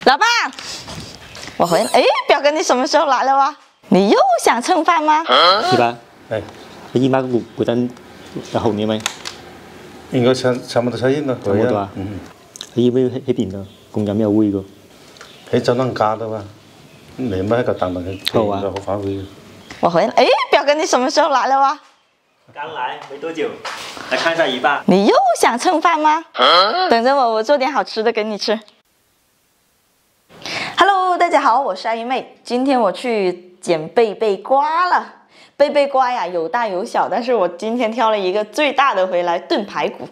老爸，我回来。哎，表哥，你什么时候来了哇？你又想蹭飯嗎？是吧？係，你姨媽嗰陣有後年咪？應該差唔多差唔多。差唔多啊。佢姨妹喺邊度？共飲有會個。喺酒樓家的嘛，你們那個當當的，好啊。好發揮。我回來。哎，表哥，你什麼時候來了哇？剛來沒多久，來看一下姨爸。你又想蹭飯嗎？等着我，我做點好吃的給你吃。Hello， 大家好，我是阿姨妹。今天我去捡贝贝瓜了。贝贝瓜呀，有大有小，但是我今天挑了一个最大的回来炖排骨。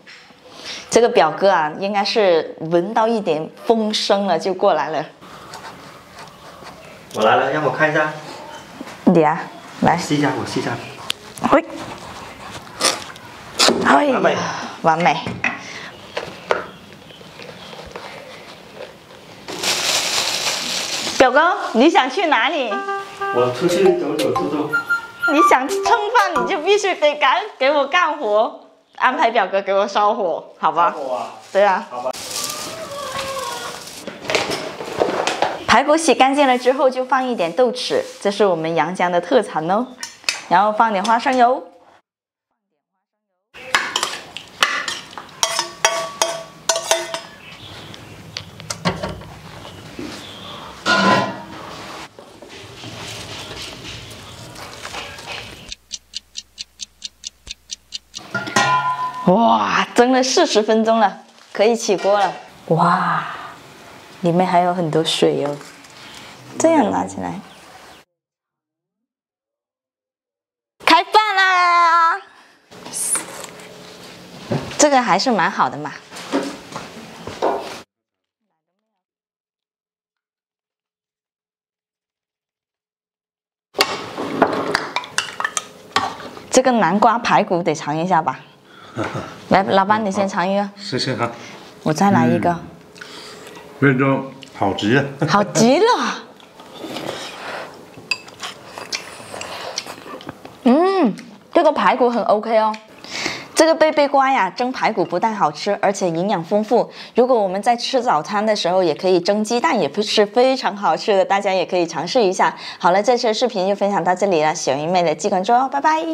这个表哥啊，应该是闻到一点风声了，就过来了。我來了，讓我看一下。你啊，來試一下，我試一下。喂，哎呀，完美，完美。表哥，你想去哪里？我出去走走走走。你想蹭飯，你就必須得給我幹活，安排表哥給我燒火，好吧？燒火啊？對啊。好吧。排骨洗乾淨了之後，就放一點豆豉，這是我們陽江的特產哦。然後放點花生油。哇，蒸了40分鐘了，可以起鍋了。哇，裡面還有很多水哦。這樣拿起來，開飯啦！這個還是蠻好的嘛。這個南瓜排骨得嘗一下吧。來，老闆，你先嘗一個。謝謝哈。我再來一個。味道好極了。好極了。這個排骨很 OK 哦。這個貝貝瓜呀，蒸排骨不但好吃，而且營養豐富。如果我們在吃早餐的時候，也可以蒸雞蛋，也是非常好吃的。大家也可以嘗試一下。好了，這次視頻就分享到這裡了，喜歡姨妹的記關注哦，拜拜。